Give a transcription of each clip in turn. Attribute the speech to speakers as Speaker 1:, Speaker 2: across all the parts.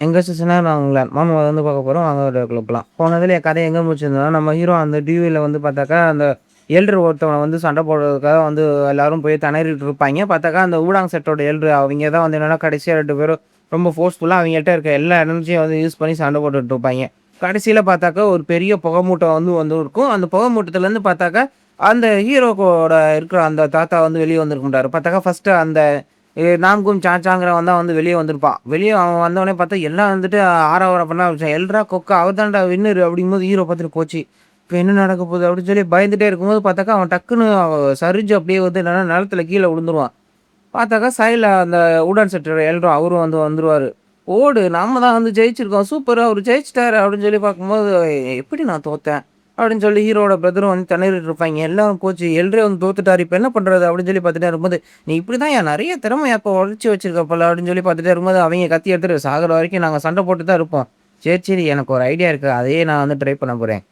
Speaker 1: எங்க சிஸ்டர்னா நான் உங்கள மாமாவ வந்து பார்க்க போறோம். வாங்க வீடியோக்குள்ள போலாம். போனதுல என் கதை எங்க முடிச்சிருந்ததுன்னா, நம்ம ஹீரோ அந்த டிவில வந்து பார்த்தாக்கா, அந்த எல்டர் ஒருத்தவன வந்து சண்டை போடுறதுக்காக வந்து எல்லாரும் போய் திணறிட்டு இருப்பாய்ங்க. பார்த்தாக்கா அந்த ஊடாங் செட்டோட எல்டர் அவிங்க தான் வந்து என்னன்னா கடைசியா 2 பேரும் ரொம்ப ஃபோர்ஸ்ஃபுல்லா அவிங்கள்ட்ட இருக்க எல்லா எனர்ஜியும் வந்து யூஸ் பண்ணி சண்டை போட்டுட்டு இருப்பாய்ங்க. கடைசியில பார்த்தாக்கா ஒரு பெரிய புகை மூட்டம் வந்து வந்து இருக்கும். அந்த புகை மூட்டத்துலருந்து பார்த்தாக்கா, அந்த ஹீரோவோட இருக்கிற அந்த தாத்தா வந்து வெளிய வந்திருக்க பார்த்தாக்கா ஃபர்ஸ்ட்டு அந்த நாம்கும் சாச்சாங்கிறவன் தான் வந்து வெளிய வந்திருப்பான். வெளிய அவன் வந்தோனே பார்த்தா எல்லாம் வந்துட்டு ஆரவாரம் பண்ண ஆரம்பிச்சாங்க. "எல்றா கொக்கா அவர் தான்டா வின்னரு" அப்படிங்கும்போது ஹீரோ பார்த்துட்டு போச்சு. இப்ப என்ன நடக்க போகுது அப்படின்னு சொல்லி பயந்துட்டே இருக்கும்போது பார்த்தாக்கா, அவன் டக்குன்னு சரிஞ்சு அப்படியே வந்து என்னன்னா நிலத்துல கீழ விழுந்துருவான். பார்த்தாக்கா சைடுல அந்த உடன் செட்டர் எல்ட்ரா அவரும் வந்து வந்துருவாரு. "ஓடு நம்ம தான் வந்து ஜெயிச்சிருக்கோம். சூப்பர் அவரு ஜெயிச்சுட்டாரு" அப்படின்னு சொல்லி பார்க்கும்போது, "எப்படி நான் தோத்தேன்?" அப்படின்னு சொல்லி ஹீரோவோட பிரதரும் வந்து திணறிட்டு இருப்பாய்ங்க. எல்லாரும் போச்சு எல்ட்ரே வந்து தோத்துட்டாரு. இப்ப என்ன பண்றது? அப்படின்னு சொல்லி பார்த்துட்டே இருக்கும்போது, "நீ இப்படிதான்யா நெறைய திறமைய அப்ப ஒழிச்சு வச்சிருக்க போல" அப்படின்னு சொல்லி பார்த்துட்டே இருக்கும்போது, அவைங்க கத்தி எடுத்துட்டு "சாகுற வரைக்கும் நாங்க சண்டை போட்டு தான் இருப்போம்." "சரி, சரி எனக்கு ஒரு ஐடியா இருக்கு. அதையே நான் வந்து ட்ரை பண்ண போறேன்."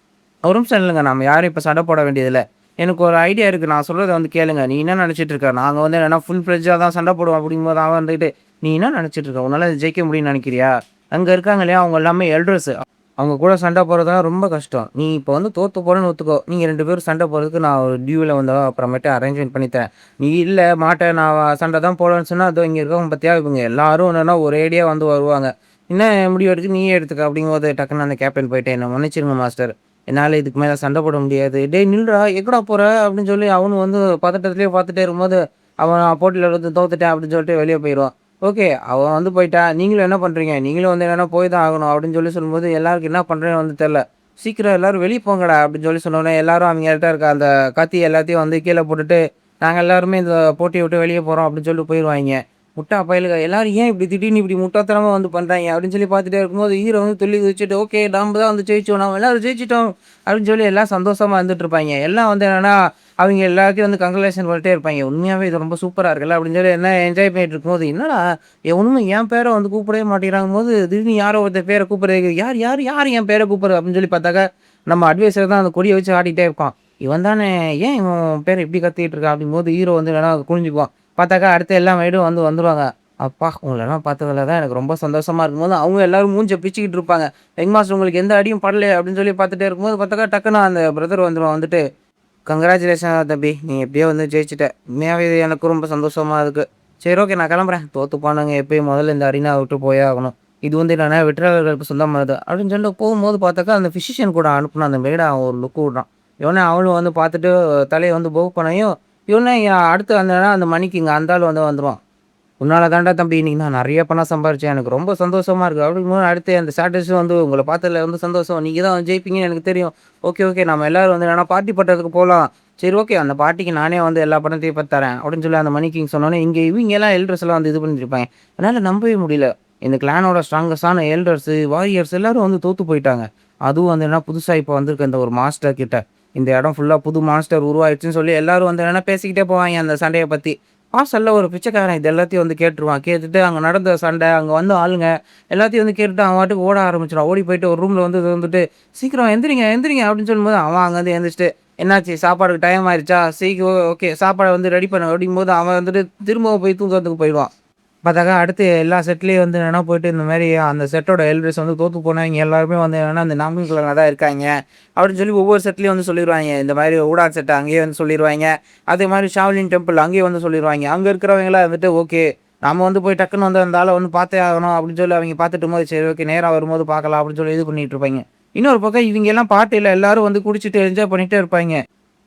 Speaker 1: "ஒரு நிமிஷம் நில்லுங்க. நம்ம யாரும் இப்ப சண்டை போட வேண்டியதில்ல. எனக்கு ஒரு ஐடியா இருக்கு. நான் சொல்றத வந்து கேளுங்க. நீ என்ன நெனச்சுட்டு இருக்க? நாங்க வந்து என்னன்னா ஃபுல் ஃப்ளெட்ஜா தான் சண்டை போடுவோம்." அப்படிங்கும்போது அவன் வந்துட்டு, "நீ என்ன நெனச்சுட்டு இருக்க? உன்னால இத ஜெயிக்க முடியும்னு நெனைக்கிறியா? அங்க இருக்காங்க இல்லையா? அவங்க எல்லாமே எல்டர்ஸ். அவங்க கூட சண்டை போடுறதுலாம் ரொம்ப கஷ்டம். நீ இப்ப வந்து தோத்து போறேன்னு ஒத்துக்கோ. நீங்க 2 பேரும் சண்டை போடுறதுக்கு நான் ஒரு டியூல வந்து அப்புறமேட்டு அரேஞ்ச்மென்ட் பண்ணி தரேன். நீ இல்ல மாட்டேன் நான் சண்டை தான் போடுவேன்னு சொன்னா, இதோ இங்க இருக்கவங்க பாத்தியா இவங்க எல்லாரும் என்னன்னா ஒரேடியா வந்து வருவாங்க. என்ன முடிவு எடுக்கு நீயே எடுத்துக்க." அப்படிங்கும்போது டக்குன்னு அந்த கேப்டன் போயிட்டு, "என்ன மன்னிச்சிருங்க மாஸ்டர். என்னால இதுக்கு மேல சண்டை போட முடியாது." "டேய் நில்றா! எங்கடா போற?" அப்படின்னு சொல்லி அவனும் வந்து பதட்டத்திலேயே பார்த்துட்டே இருக்கும்போது, அவன் போட்டியில வந்து தோத்துட்டேன் அப்படின்னு சொல்லிட்டு வெளிய போயிருவான். ஓகே. அவ வந்து போயிட்டா. நீங்களும் என்ன பண்றீங்க? நீங்களும் வந்து என்னன்னா போய் தான் ஆகணும் அப்படின்னு சொல்லி சொல்லும்போது, எல்லாருக்கும் என்ன பண்றேன்னு வந்து தெரியல. "சீக்கிரம் எல்லாரும் வெளிய போங்கடா" அப்படின்னு சொல்லி சொன்னோனே, எல்லாரும் அவிங்கள்ட்ட இருக்க அந்த கத்தி எல்லாத்தையும் வந்து கீழ போட்டுட்டு, "நாங்க எல்லாருமே இந்த போட்டிய விட்டு வெளிய போறோம்" அப்படின்னு சொல்லிட்டு போயிருவாய்ங்க. முட்டா பயலுக எல்லாரும் ஏன் இப்படி திடீர்னு இப்படி முட்டாள்தனமா வந்து பண்றாய்ங்க அப்படின்னு சொல்லி பார்த்துட்டே இருக்கும்போது, ஹீரோ வந்து துள்ளி குதிச்சுட்டு, "ஓகே நாம தான் வந்து ஜெயிச்சோம். நாம எல்லாரும் ஜெயிச்சுட்டோம்" அப்படின்னு சொல்லி எல்லாம் சந்தோஷமா இருந்துட்டு இருப்பாய்ங்க. எல்லாம் வந்து என்னன்னா, அவிங்க எல்லாத்தையும் வந்து கங்கிராச்சுலேஷன் பண்ணிட்டே இருப்பாய்ங்க. "உண்மையாவே இது ரொம்ப சூப்பரா இருக்குல்ல" அப்படின்னு சொல்லி எல்லாம் என்ஜாய் பண்ணிட்டு இருக்கும்போது, என்னடா எவனுமே என் பேர வந்து கூப்பிடவே மாட்டேங்கிறாங்கும்போது, திடீர்னு யாரோ ஒருத்தன் பேர கூப்பிடுறது, "யார் யார் யார் என் பேர கூப்பிடுறது?" அப்படின்னு சொல்லி பார்த்தாக்கா, நம்ம அட்வைசர் தான் அந்த கொடிய வச்சு ஆட்டிட்டே இருப்பான். "இவன் தானே, ஏன் இவன் பேர இப்படி கத்திட்டு இருக்கான்?" அப்படிங்கும்போது ஹீரோ வந்து என்னன்னா குனிஞ்சுக்குவான். பார்த்தாக்கா அடுத்து எல்லா மைடும் வந்து வந்துருவாங்க. "அப்பா! உங்களலாம் பார்த்ததுல தான் எனக்கு ரொம்ப சந்தோஷமா இருக்கும்போது" அவங்க எல்லாரும் மூஞ்ச பிச்சுக்கிட்டு இருப்பாங்க. "யங் மாஸ்டர் உங்களுக்கு எந்த அடியும் படலையே?" அப்படின்னு சொல்லி பார்த்துட்டே இருக்கும்போது பார்த்தாக்கா, டக்குனு அந்த பிரதர் வந்துருவான். வந்துட்டு, "கங்கிராச்சுலேஷன் தம்பி. நீ எப்படியோ வந்து ஜெயிச்சுட்ட. உண்மையாவே இது எனக்கு ரொம்ப சந்தோஷமா இருக்கு. சரி ஓகே நான் கிளம்புறேன். தோத்து போனவங்க எப்பயும் முதல்ல இந்த அரினாவ விட்டு போயே ஆகணும். இது வந்து என்னன்னா வெற்றியாளர்களுக்கு சொந்தமானது." அப்படின்னு சொல்லிட்டு போகும்போது பார்த்தாக்கா, அந்த பிசிஷியன் கூட அனுப்புன அந்த மேட அவன் ஒரு லுக் விடுறான். இவனே அவனும் வந்து பார்த்துட்டு தலைய வந்து பவ் பண்ணயும், இவனே அடுத்து அந்த அந்த மணிக்கு இங்க அந்த ஆள் வந்து வந்துருவான். "உன்னால தான்டா தம்பி இன்னைக்கு நான் நெறைய பணம் சம்பாரிச்சேன். எனக்கு ரொம்ப சந்தோஷமா இருக்கு." அப்படிங்கும்போது அடுத்து அந்த ஸ்டேட்டஸ் வந்து, "உங்கள பார்த்ததுல வந்து சந்தோஷம். நீங்க தான் வந்து ஜெயிப்பீங்கன்னு எனக்கு தெரியும். ஓகே, ஓகே நம்ம எல்லாரும் வந்து என்னன்னா பார்ட்டி பண்றதுக்கு போலாம்." "சரி ஓகே. அந்த பார்ட்டிக்கு நானே வந்து எல்லா பணத்தையும் இப்ப தரேன்." அப்படின்னு சொல்லி அந்த மணி கிங் சொன்னோனே, இங்க இவிங்கலாம் எல்டர்ஸ் எல்லாம் வந்து இது பண்ணிட்டு இருப்பாங்க. என்னால நம்பவே முடியல. இந்த கிளானோட ஸ்ட்ராங்கஸ்ட்டான எல்டர்ஸ், வாரியர்ஸ் எல்லாரும் வந்து தோத்து போயிட்டாங்க. அதுவும் வந்து என்னன்னா புதுசா இப்ப வந்திருக்க இந்த ஒரு மாஸ்டர் கிட்ட. இந்த இடம் ஃபுல்லா புது மாஸ்டர் உருவாயிருச்சுன்னு சொல்லி எல்லாரும் வந்து என்னன்னா பேசிக்கிட்டே போவாய்ங்க அந்த சண்டைய பத்தி. வாசல்ல ஒரு பிச்சைக்காரன் இது எல்லாத்தையும் வந்து கேட்டுருவான். கேட்டுட்டு அங்க நடந்த சண்டை, அங்க வந்த ஆளுங்க எல்லாத்தையும் வந்து கேட்டுட்டு அவன் பாட்டுக்கு ஓட ஆரம்பிச்சுருவான். ஓடி போயிட்டு ஒரு ரூம்ல வந்து வந்துட்டு, "சீக்கிரம் எந்திரிங்க, எந்திரிங்க" அப்படின்னு சொல்லும்போது, அவன் அங்கருந்து எந்திரிச்சுட்டு, "என்னாச்சு சாப்பாடுக்கு டைம் ஆயிருச்சா? சீக்கிரம் ஓகே சாப்பாட வந்து ரெடி பண்ணு" அப்படிங்கும்போது, அவன் வந்துட்டு திரும்பவும் போய் தூங்கறதுக்கு போயிடுவான். பார்த்தாக்கா, அடுத்து எல்லா செட்லயும் வந்து என்னன்னா போயிட்டு இந்த மாரி அந்த செட்டோட எல்டர்ஸ் வந்து தோத்து போனவைங்க எல்லாருமே வந்து என்னன்னா, அந்த நாமினேட்ல தான் இருக்காய்ங்க. அப்படின்னு சொல்லி ஒவ்வொரு செட்லயும் வந்து சொல்லிருவாய்ங்க. இந்த மாரி ஊடான் செட் அங்கேயே வந்து சொல்லிருவாய்ங்க. அதே மாரி ஷாவ்லின் டெம்பிள் அங்கேயும் வந்து சொல்லிருவாய்ங்க. அங்க இருக்கிறவங்கலாம் வந்துட்டு ஓகே. நாம வந்து போய் டக்குன்னு வந்து அந்த ஆள வந்து பார்த்தே ஆகணும் அப்படின்னு சொல்லி அவைங்க பார்த்துட்டு இருக்கும்போது, சரி ஓகே நேரா வரும்போது பார்க்கலாம் அப்படின்னு சொல்லி இது பண்ணிட்டு இருப்பாய்ங்க. இன்னொரு பக்கம் இவைங்க எல்லாம் பார்ட்டில எல்லாரும் வந்து குடிச்சிட்டு என்ஜாய் பண்ணிட்டே இருப்பாய்ங்க.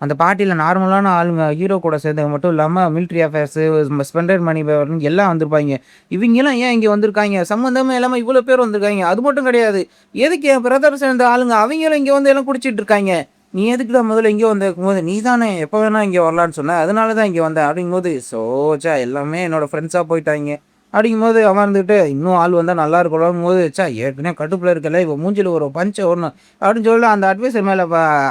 Speaker 1: அந்த பார்ட்டில நார்மலான ஆளுங்க ஹீரோ கூட சேர்ந்தவங்க மட்டும் இல்லாம, மிலிட்டரி அஃபேர்ஸு, ஸ்பெண்டர் மணி பவர்ன்னு எல்லாம் வந்திருப்பாய்ங்க. இவிங்கலாம் ஏன் இங்க வந்திருக்காய்ங்க? சம்மந்தமே இல்லாம இவ்வளோ பேர் வந்திருக்காய்ங்க. அது மட்டும் கிடையாது. எதுக்கு என் பிரதர் சேர்ந்த ஆளுங்க அவிங்களும் இங்க வந்து எல்லாம் குடிச்சிட்டு இருக்காய்ங்க. "நீ எதுக்குடா முதல்ல இங்க வந்த?" இருக்கும்போது, "நீ தானே எப்ப வேணா இங்க வரலான்னு சொன்ன. அதனால தான் இங்க வந்தேன்." அப்படிங்கும்போது, ச்சே எல்லாமே என்னோட ஃப்ரெண்ட்ஸா போயிட்டாய்ங்க. அப்படிங்கும்போது அவன் இருந்துட்டு, "இன்னும் ஆள் வந்தா நல்லா இருக்கும்லங்கும்போது, ச்சே ஏற்கனவே கடுப்புல இருக்கல, இவன் மூஞ்சில ஒரு பஞ்ச் விடணும்." அப்படின்னு சொல்லி அந்த அட்வைசர் மேல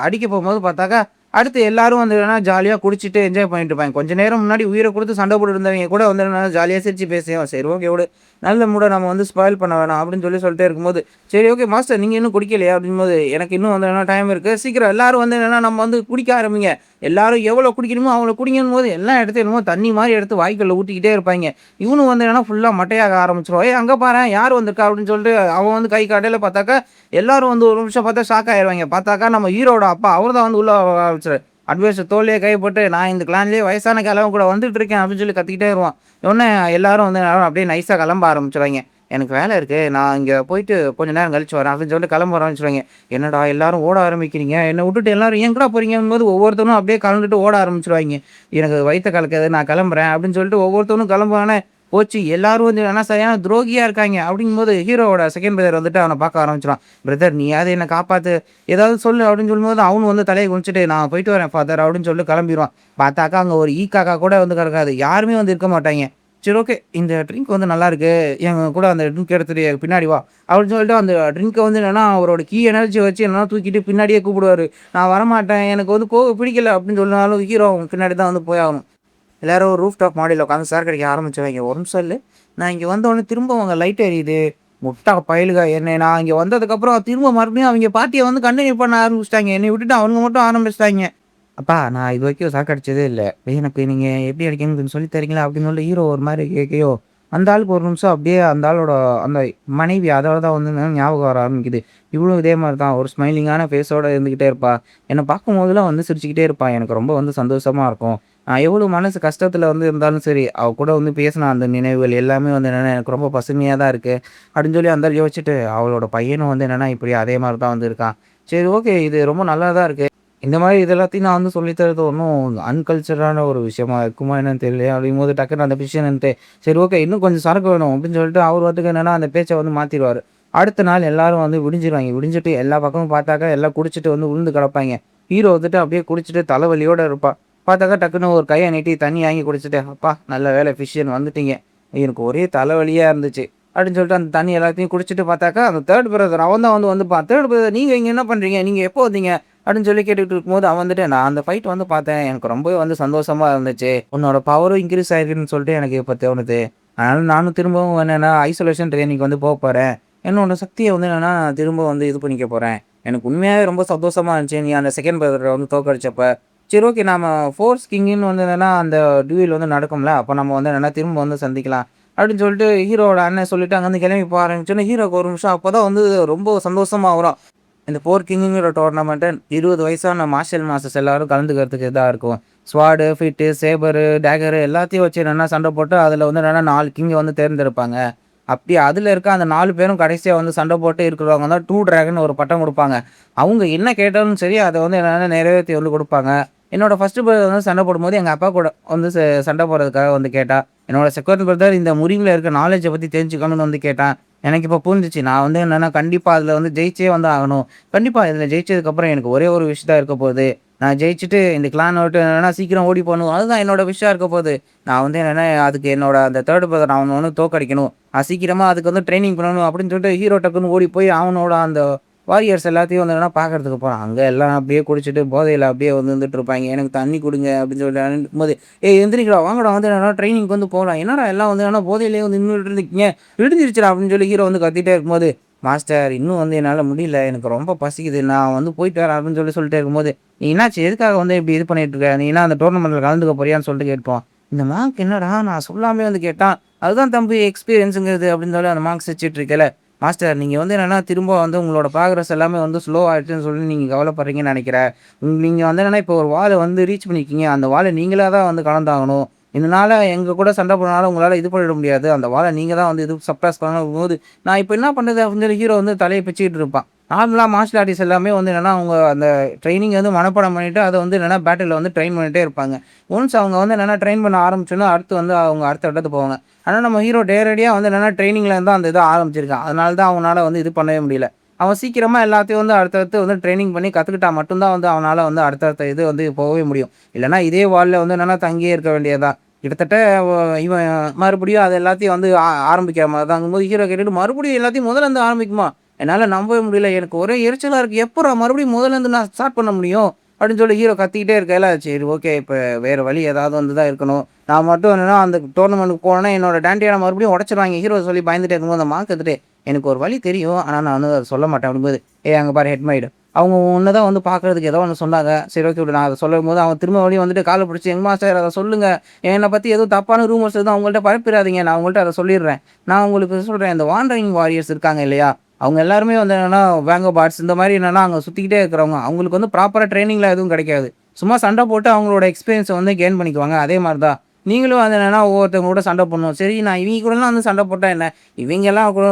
Speaker 1: அடிக்க போகும்போது பார்த்தாக்கா, அடுத்து எல்லாரும் வந்து என்னன்னா ஜாலியா குடிச்சிட்டு என்ஜாய் பண்ணிட்டு இருப்பாங்க. கொஞ்ச நேரம் முன்னாடி உயிர குடுத்து சண்டை போட்டுட்டு இருந்தவங்க கூட வந்து என்னன்னா ஜாலியா சிரிச்சு பேசி, "சரி ஓகே விடு. நல்ல மூட நம்ம வந்து ஸ்பாயில் பண்ண வேணாம் அப்படின்னு சொல்லிட்டே இருக்கும்போது, சரி ஓகே மாஸ்டர் நீங்க இன்னும் குடிக்கலையா? அப்படிங்கும்போது, எனக்கு இன்னும் வந்து என்னன்னா டைம் இருக்கு. சீக்கிரம் எல்லாரும் வந்து என்னன்னா நம்ம வந்து குடிக்க ஆரம்பிங்க. எல்லாரும் எவ்வளோ குடிக்கணுமோ அவ்வளோ குடிங்கன்னும்போது, எல்லாம் எடுத்து என்னமோ தண்ணி மாரி எடுத்து வாய்க்குள்ள ஊத்திக்கிட்டே இருப்பாய்ங்க. இவனும் வந்து என்னன்னா ஃபுல்லா மட்டையாக ஆரம்பிச்சுருவான். "ஏய் அங்க பாரேன் யார் வந்திருக்கா?" அப்படின்னு சொல்லிட்டு அவன் வந்து கை காட்டையில பார்த்தாக்கா, எல்லாரும் வந்து ஒரு நிமிஷம் பார்த்தா ஷாக் ஆயிருவாய்ங்க. பார்த்தாக்கா நம்ம ஹீரோவோட அப்பா அவர் தான் வந்து உள்ள வர ஆரம்பிச்சாரு. அட்வைஸ் தோள்லயே கை போட்டு, "நான் இந்த கிளான்லயே வயசான கிழவன் கூட வந்துட்டு இருக்கேன்" அப்படின்னு சொல்லி கத்திக்கிட்டே வருவான். உடனே எல்லாரும் வந்து அப்படியே நைஸா கிளம்ப ஆரம்பிச்சுருவாய்ங்க. "எனக்கு வேலை இருக்கு. நான் இங்க போயிட்டு கொஞ்ச நேரம் கழிச்சு வரேன்" அப்படின்னு சொல்லிட்டு கிளம்ப ஆரம்பிச்சுருவாய்ங்க. "என்னடா எல்லாரும் ஓட ஆரம்பிக்கிறீங்க? என்ன விட்டுட்டு எல்லாரும் எங்கடா போறீங்கங்கும்போது" ஒவ்வொருத்தனும் அப்படியே கலண்டுட்டு ஓட ஆரம்பிச்சுருவாய்ங்க. "எனக்கு வயித்த கலக்குது நான் கிளம்புறேன்" அப்படின்னு சொல்லிட்டு ஒவ்வொருத்தனும் கிளம்புவானே, போச்சு எல்லாரும் வந்து ஆனா சரியான துரோகியா இருக்காய்ங்க அப்படிங்கும்போது ஹீரோவோட செகண்ட் பிரதர் வந்துட்டு அவன பார்க்க ஆரம்பிச்சுருவான். "பிரதர் நீயாவது என்ன காப்பாத்து, ஏதாவது சொல்லு" அப்படின்னு சொல்லும்போது அவனும் வந்து தலைய குனிஞ்சுட்டு, "நான் போயிட்டு வரேன் ஃபாதர்" அப்படின்னு சொல்லிட்டு கிளம்பிருவான். பார்த்தாக்கா அங்க ஒரு காக்கா கூட வந்து கிடக்காது. யாருமே வந்து இருக்க மாட்டாய்ங்க. சரி ஓகே. இந்த ட்ரிங்க் வந்து நல்லாருக்கு. என் கூட அந்த ட்ரிங்க் எடுத்துட்டு பின்னாடி வா! அப்படின்னு சொல்லிட்டு அந்த ட்ரிங்க்க வந்து என்னன்னா, அவரோட எனர்ஜிய வச்சு என்னன்னா தூக்கிட்டு பின்னாடியே கூப்பிடுவாரு. நான் வரமாட்டேன். எனக்கு வந்து பிடிக்கல அப்படின்னு சொன்னாலும் ஹீரோ பின்னாடி தான் வந்து போயாகணும். எல்லாரும் ரூஃப் டாப் மாடியில உட்காந்து சார் கடிக்க ஆரம்பிச்சுருவாய்ங்க. ஒரு நிமிஷம் இல்ல. நான் இங்க வந்தோனே திரும்ப அங்க லைட் எரியுது. முட்டா பயலுக என்னைய நான் இங்க வந்ததுக்கப்புறம் திரும்ப மறுபடியும் அவிங்க பார்ட்டிய வந்து கன்டின்யூ பண்ண ஆரம்பிச்சுட்டாய்ங்க. என்னைய விட்டுட்டு அவனுங்க மட்டும் ஆரம்பிச்சுட்டாய்ங்க. "அப்பா நான் இதுவரைக்கும் சாக்கடிச்சதே இல்ல. எனக்கு நீங்க எப்படி அடிக்கணும்னு கொஞ்சம் சொல்லி தரீங்களா?" அப்படின்னு சொல்லி ஹீரோ ஒரு மாரி கேட்கயோ, அந்த ஆளுக்கு ஒரு நிமிஷம் அப்படியே அந்த ஆளோட அந்த மனைவி அதோட தான் வந்து ஞாபகம் வர ஆரம்பிக்குது. இவளும் இதே மாரி தான் ஒரு ஸ்மைலிங்கான ஃபேஸோட இருந்துகிட்டே இருப்பா. என்ன பார்க்கும்போதெல்லாம் வந்து சிரிச்சுக்கிட்டே இருப்பா. எனக்கு ரொம்ப வந்து சந்தோஷமா இருக்கும். நான் எவ்வளோ மனசு கஷ்டத்துல வந்து இருந்தாலும் சரி, அவ கூட வந்து பேசின அந்த நினைவுகள் எல்லாமே வந்து என்னன்னா, எனக்கு ரொம்ப பசுமையா தான் இருக்கு. அப்படின்னு சொல்லி அந்த ஆள் யோசிச்சுட்டு, அவளோட பையனும் வந்து என்னன்னா, இப்படி அதே மாரி தான் வந்து இருக்கான். சரி ஓகே. இது ரொம்ப நல்லா தான் இருக்கு. இந்த மாரி இது எல்லாத்தையும் நான் வந்து சொல்லி தர்றது ஒண்ணும் அன்கல்ச்சரான ஒரு விஷயமா இருக்குமா என்னன்னு தெரியலையே! அப்படிங்கும்போது டக்குனு அந்த விஷயம் நின்னுட்டு, சரி ஓகே இன்னும் கொஞ்சம் சரக்கு வேணும் அப்படின்னு சொல்லிட்டு அவர் பாட்டுக்கு என்னன்னா அந்த பேச்ச வந்து மாத்திருவாரு. அடுத்த நாள் எல்லாரும் வந்து விடிஞ்சிருவாய்ங்க. விடிஞ்சுட்டு எல்லா பக்கமும் பார்த்தாக்கா எல்லாம் குடிச்சிட்டு வந்து விழுந்து கிடப்பாய்ங்க. ஹீரோ வந்துட்டு அப்படியே குடிச்சிட்டு தலைவலியோட இருப்பான். பார்த்தாக்கா டக்குனு ஒரு கைய நீட்டி தண்ணி வாங்கி குடிச்சுட்டு, "அப்பா நல்ல வேளை ஃபிஷ்ஷுன்னு வந்துட்டீங்க. எனக்கு ஒரே தலைவலியா இருந்துச்சு." அப்படின்னு சொல்லிட்டு அந்த தண்ணி எல்லாத்தையும் குடிச்சிட்டு பார்த்தாக்கா, அந்த 3 பிரதர் அவன் தான் வந்து வந்துப்பான். "3 பிரதர் நீங்க இங்க என்ன பண்றீங்க? நீங்க எப்போ வந்தீங்க?" அப்படின்னு சொல்லி கேட்டுட்டு இருக்கும்போது, அவன் வந்துட்டு, "நான் அந்த ஃபைட் வந்து பார்த்தேன். எனக்கு ரொம்பவே வந்து சந்தோஷமா இருந்துச்சு. உன்னோட பவரும் இன்கிரீஸ் ஆயிருக்குன்னு சொல்லிட்டு எனக்கு இப்ப தோணுது. அதனால நானும் திரும்பவும் என்னன்னா, ஐசோலேஷன் ட்ரெய்னிங்க்கு வந்து போறேன். என்னோட சக்திய வந்து என்னன்னா, திரும்ப வந்து இது பண்ணிக்க போறேன். எனக்கு உண்மையாவே ரொம்ப சந்தோஷமா இருந்துச்சு. நீ அந்த செகண்ட் பிரதர வந்து தோற்கடிச்சப்ப. சரி ஓகே நாம ஃபோர்ஸ் கிங்குன்னு வந்து என்னன்னா, அந்த டூயல் வந்து நடக்கும்ல. அப்ப நம்ம வந்து என்னன்னா, திரும்ப வந்து சந்திக்கலாம்." அப்படின்னு சொல்லிட்டு ஹீரோவோட அண்ணன் சொல்லிட்டு அங்கருந்து கிளம்பி போக ஆரம்பிச்சோனே, ஹீரோக்கு ஒரு நிமிஷம் அப்பதான் வந்து ரொம்ப சந்தோஷமா வரும். இந்த போர் கிங்குங்கிற டோர்னமெண்ட்ட 20 வயசான மார்ஷியல் மாஸ்டர்ஸ் எல்லாரும் கலந்துக்கிறதுக்கு இதா இருக்கும். ஸ்வாடு, ஃபிட்டு, சேபரு, டேகரு எல்லாத்தையும் வச்சு என்னன்னா சண்டை போட்டு, அதில வந்து என்னன்னா 4 கிங்க வந்து தேர்ந்தெடுப்பாங்க. அப்படி அதில இருக்க அந்த 4 பேரும் கடைசியா வந்து சண்டை போட்டு இருக்கிறவங்க தான் ட்ரூ டிராகன் ஒரு பட்டம் குடுப்பாங்க. அவங்க என்ன கேட்டாலும் சரி, அத வந்து என்னன்னா நிறைவேத்தி வந்து குடுப்பாங்க. என்னோட ஃபர்ஸ்ட் பிரதர் வந்து சண்டை போடும்போது, எங்க அப்பா கூட வந்து சண்டை போடுறதுக்காக வந்து கேட்டா. என்னோட செகண்ட் பிரதர் இந்த முறிவுல இருக்க நாலேட்ஜ பத்தி தெரிஞ்சுக்கணும்னு வந்து கேட்டான். எனக்கு இப்ப புரிஞ்சுச்சு. நான் வந்து என்னன்னா, கண்டிப்பா அதில வந்து ஜெயிச்சே வந்து ஆகணும். கண்டிப்பா இதில ஜெயிச்சதுக்கப்புறம் எனக்கு ஒரே ஒரு விஷயம் தான் இருக்க போகுது. நான் ஜெயிச்சுட்டு இந்த கிளான விட்டு என்னன்னா சீக்கிரம் ஓடி போணும். அதுதான் என்னோட விஷயம் இருக்க போகுது. நான் வந்து என்னன்னா, அதுக்கு என்னோட அந்த 3 பிரதர் அவன வந்து தோற்கடிக்கணும். சீக்கிரமா அதுக்கு வந்து ட்ரெய்னிங் பண்ணணும் அப்படின்னு சொல்லிட்டு ஹீரோ டக்குன்னு ஓடி போய் அவனோட அந்த வாரியர்ஸ் எல்லாத்தையும் வந்து என்னன்னா பார்க்கறதுக்கு போறான். அங்க எல்லாம் அப்படியே குடிச்சிட்டு போதையில அப்படியே வந்து இருந்துட்டு இருப்பாய்ங்க. எனக்கு தண்ணி குடுங்க அப்படின்னு சொல்லிட்டு இருக்கும்போது, "ஏய் எந்திரிங்கடா வாங்கடா வந்து என்னன்னா ட்ரெய்னிங்க்கு வந்து போலாம்." "என்னடா எல்லாம் வந்து என்னன்னா போதையிலேயே வந்து நின்னுட்டு இருக்கீங்க. விடிஞ்சிருச்சுடா" அப்படின்னு சொல்லி ஹீரோ வந்து கத்திட்டே இருக்கும்போது, "மாஸ்டர் இன்னும் வந்து என்னால முடியல. எனக்கு ரொம்ப பசிக்குது. நான் வந்து போயிட்டு வரேன்" அப்படின்னு சொல்லிட்டே இருக்கும்போது, "நீ என்னாச்சு? எதுக்காக வந்து இப்படி இது பண்ணிட்டு இருக்க? நீ என்ன அந்த டோர்னமெண்ட்ல கலந்துக்க போறியான்னு?" சொல்லிட்டு கேட்போம். இந்த மாங்க் என்னடா நான் சொல்லாமயே வந்து கேட்டான். "அதுதான் தம்பி எக்ஸ்பீரியன்ஸ்ங்கிறது" அப்படின்னு சொல்லி அந்த மாங்க் சிரிச்சுட்டு இருக்கையில, "மாஸ்டர் நீங்க வந்து என்னன்னா திரும்ப வந்து உங்களோட ப்ராக்ரஸ் எல்லாமே வந்து ஸ்லோ ஆயிடுச்சுன்னு சொல்லி நீங்க கவலைப்படுறீங்கன்னு நெனைக்கிறேன். நீங்க வந்து என்னன்னா இப்போ ஒரு வால வந்து ரீச் பண்ணியிருக்கீங்க. அந்த வால நீங்களா தான் வந்து கலந்தாகணும். இதனால எங்க கூட சண்டை போடுறனால உங்களால இது பண்ணிட முடியாது. அந்த வால நீங்க தான் வந்து இது சப்ரஸ் பண்ணணும்போது, நான் இப்ப என்ன பண்றது?" அப்படின்னு சொல்லி ஹீரோ வந்து தலைய பிச்சுக்கிட்டு இருப்பான். நார்மலா மார்ஷியல் ஆர்டிஸ்ட் எல்லாமே வந்து என்னன்னா, அவங்க அந்த ட்ரெய்னிங் வந்து மனப்பாடம் பண்ணிட்டு, அத வந்து என்னன்னா பேட்டில்ல வந்து ட்ரெயின் பண்ணிட்டே இருப்பாங்க. ஒன்ஸ் அவங்க வந்து என்னன்னா ட்ரெயின் பண்ண ஆரம்பிச்சோனே, அடுத்து வந்து அவங்க அடுத்த கட்டத்துக்கு போவாங்க. ஆனா நம்ம ஹீரோ நேரடியா வந்து என்னன்னா ட்ரெய்னிங்ல இருந்து தான் அந்த இத ஆரம்பிச்சிருக்கான். அதனால தான் அவனால வந்து இது பண்ணவே முடியல. அவன் சீக்கிரமா எல்லாத்தையும் வந்து அடுத்தடுத்து வந்து ட்ரெய்னிங் பண்ணி கத்துக்கிட்டா மட்டும் தான் வந்து அவனால வந்து அடுத்தடுத்த இது வந்து போகவே முடியும். இல்லன்னா இதே வால்ல வந்து என்னன்னா தங்கியே இருக்க வேண்டியது தான். கிட்டத்தட்ட ஒ இவன் மறுபடியும் அது எல்லாத்தையும் வந்து ஆரம்பிக்கிற மாரி தாங்கும்போது ஹீரோ கேட்டுட்டு, "மறுபடியும் எல்லாத்தையும் முதல்ல இருந்து ஆரம்பிக்குமா? என்னால நம்பவே முடியல. எனக்கு ஒரே எரிச்சலா இருக்கு. எப்புட்றா மறுபடியும் முதல்ல இருந்து நான் ஸ்டார்ட் பண்ண முடியும்?" அப்படின்னு சொல்லி ஹீரோ கத்திக்கிட்டே இருக்கையில, சரி ஓகே இப்ப வேற வழி ஏதாவது வந்து தான் இருக்கணும். நான் மட்டும் என்னன்னா அந்த டோர்னமெண்ட்க்கு போனேன்னா என்னோட டாண்டியான மறுபடியும் உடைச்சுருவாய்ங்க. ஹீரோ சொல்லி பயந்துட்டே இருக்கும்போது அந்த மாங்க் எடுத்துட்டு, எனக்கு ஒரு வழி தெரியும். ஆனா நான் வந்து அத சொல்ல மாட்டேன் அப்படிங்கும்போது, ஏய் அங்க பாரு ஹெட்மாய்டு. அவங்க உன்ன தான் வந்து பார்க்கறதுக்கு ஏதோ ஒண்ணு சொன்னாங்க. சரி ஓகே விடு. நான் அத சொல்லும்போது அவன் திரும்ப மறுபடியும் வந்துட்டு கால புடிச்சு, "யங் மாஸ்டர் அத சொல்லுங்க. என்ன பத்தி எதுவும் தப்பான ரூமர்ஸ் எதுவும் அவங்கள்ட்ட பரப்பிறாதீங்க. நான் அவங்கள்ட்ட அத சொல்லிடுறேன். நான் உங்களுக்கு சொல்றேன். இந்த வாண்டரிங் வாரியர்ஸ் இருக்காங்க இல்லையா? அவங்க எல்லாருமே வந்து என்னன்னா, வேங்கோபாட்ஸ் இந்த மாரி என்னன்னா, அங்க சுத்திக்கிட்டே இருக்கிறவங்க. அவங்களுக்கு வந்து ப்ராப்பரா ட்ரெய்னிங்லாம் எதுவும் கிடைக்காது. சும்மா சண்ட போட்டு அவங்களோட எக்ஸ்பீரியன்ஸ வந்து கெயின் பண்ணிக்குவாங்க. அதே மாரி தான். நீங்களும் வந்து என்னன்னா, ஒவ்வொருத்தவங்க கூட சண்ட போடணும். சரி நான் இவிங்க கூடலாம் வந்து சண்ட போட்டா என்ன? இவிங்கலாம் கூட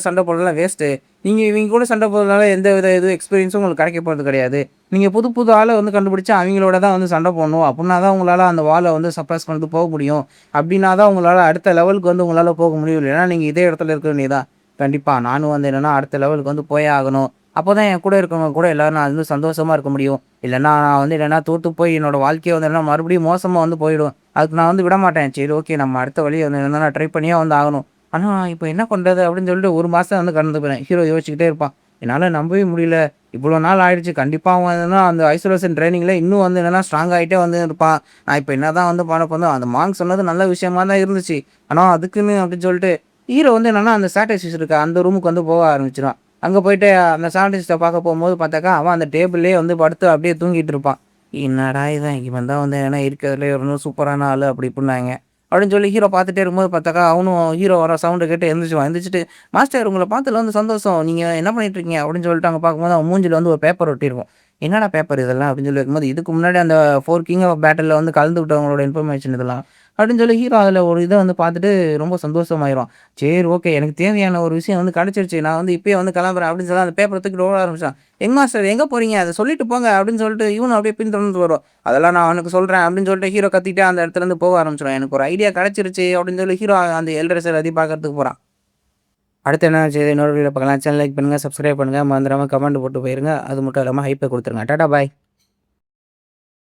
Speaker 1: சண்ட போடுறதெல்லாம் வேஸ்ட்டு. நீங்க இவிங்க கூட சண்ட போடுறதுனால எந்த வித எதுவும் எக்ஸ்பீரியன்ஸும் உங்களுக்கு கிடைக்க போறது கிடையாது. நீங்க புது புது ஆள வந்து கண்டுபிடிச்சு அவிங்களோட தான் வந்து சண்ட போடணும். அப்புட்னா தான் உங்களால அந்த வால வந்து சர்பாஸ் பண்ணிட்டு போக முடியும். அப்டின்னா தான் உங்களால அடுத்த லெவலுக்கு வந்து உங்களால போக முடியும். இல்லைன்னா நீங்க இதே இடத்துல இருக்க வேண்டியது தான். கண்டிப்பா நானும் வந்து என்னன்னா, அடுத்த லெவலுக்கு வந்து போயே ஆகணும். அப்பதான் என் கூட இருக்கவங்க கூட எல்லாரும் நான் வந்து சந்தோஷமா இருக்க முடியும். இல்லன்னா நான் வந்து இல்லன்னா தோத்து போய் என்னோட வாழ்க்கையே வந்து என்னன்னா மறுபடியும் மோசமா வந்து போயிடும். அதுக்கு நான் வந்து விடமாட்டேன். சரி ஓகே நம்ம அடுத்த வழிய வந்து என்னன்னா ட்ரை பண்ணியே வந்து ஆகணும். ஆனா இப்ப என்ன பண்றது? அப்படின்னு சொல்லிட்டு 1 மாசம் வந்து கடந்து போயிரும். ஹீரோ யோசிச்சுக்கிட்டே இருப்பான். என்னால நம்பவே முடியல. இவ்வளோ நாள் ஆயிடுச்சு. கண்டிப்பா அவன் என்னன்னா அந்த ஐசோலேஷன் ட்ரெய்னிங்ல இன்னும் வந்து என்னன்னா ஸ்ட்ராங் ஆயிட்டே வந்து இருப்பான். நான் இப்ப என்னதான் வந்து பண்ண போறேனோ அந்த மாங்க் சொன்னது நல்ல விஷயமா தான் இருந்துச்சு. ஆனா அதுக்குன்னு அப்படின்னு சொல்லிட்டு ஹீரோ வந்து என்னன்னா அந்த ஸ்ட்ராடஜிஸ்ட் இருக்க அந்த ரூமுக்கு வந்து போக ஆரம்பிச்சுருவான். அங்க போயிட்டு அந்த ஸ்ட்ராடஜிஸ்ட்ட பார்க்க போம்போது பார்த்தாக்கா, அவன் அந்த டேபிள்லயே வந்து படுத்து அப்படியே தூங்கிட்டு இருப்பான். என்னடா இவன்! இவன் தான் வந்து ஏன்னா இருக்கிறதுலயே ரொம்ப சூப்பரான ஆளு அப்படி இப்படின்னாங்க. அப்படின்னு சொல்லி ஹீரோ பார்த்துட்டே இருக்கும்போது பார்த்தாக்கா, அவனும் ஹீரோ வர சவுண்ட கேட்டு எந்திரிச்சுருவான். எந்திரிச்சுட்டு, "மாஸ்டர் உங்கள பார்த்ததுல வந்து சந்தோஷம். நீங்க என்ன பண்ணிட்டு இருக்கீங்க?" அப்படின்னு சொல்லிட்டு அங்க பார்க்கும்போது அவன் மூஞ்சில வந்து ஒரு பேப்பர் ஒட்டியிருக்கும். "என்னடா பேப்பர் இதெல்லாம்?" அப்படின்னு சொல்லி வைக்கும்போது, "இதுக்கு முன்னாடி அந்த 4 கிங் ஆஃப் பேட்டில்ல வந்து கலந்துக்கிட்டவங்களோட இன்ஃபர்மேஷன் இதெல்லாம்." அப்படின்னு சொல்லி ஹீரோ அதில ஒரு இத வந்து பார்த்துட்டு ரொம்ப சந்தோஷமாயிருவான். சரி ஓகே எனக்கு தேவையான ஒரு விஷயம் வந்து கிடைச்சிருச்சு. நான் வந்து இப்பயே வந்து கிளம்புறேன் அப்படின்னு சொல்லி அந்த பேப்பர தூக்கிட்டு ஓட ஆரம்பிச்சான். "யங் மாஸ்டர் எங்க போறீங்க? அத சொல்லிட்டு போங்க." அப்படின்னு சொல்லிட்டு இவனும் அப்படியே பின்தொடர்ந்து வருவான். "அதெல்லாம் நான் அவனுக்கு சொல்றேன்." அப்படின்னு சொல்லிட்டு ஹீரோ கத்திட்டே அந்த இடத்துலருந்து போக ஆரம்பிச்சுருவான். "எனக்கு ஒரு ஐடியா கிடைச்சிருச்சு." அப்படின்னு சொல்லி ஹீரோ அந்த எல்டர் எல்லாத்தையும் பார்க்கறதுக்கு போறான். அடுத்து என்ன ஆச்சு இன்னொரு வீடியோல பார்க்கலாம். சேனல் லைக் பண்ணுங்க, சப்ஸ்கிரைப் பண்ணுங்க. மறந்துடாம கமெண்ட் போட்டு போயிருங்க. அது மட்டும் இல்லாம ஹைப்ப குடுத்துருங்க. டாட்டா பாய்.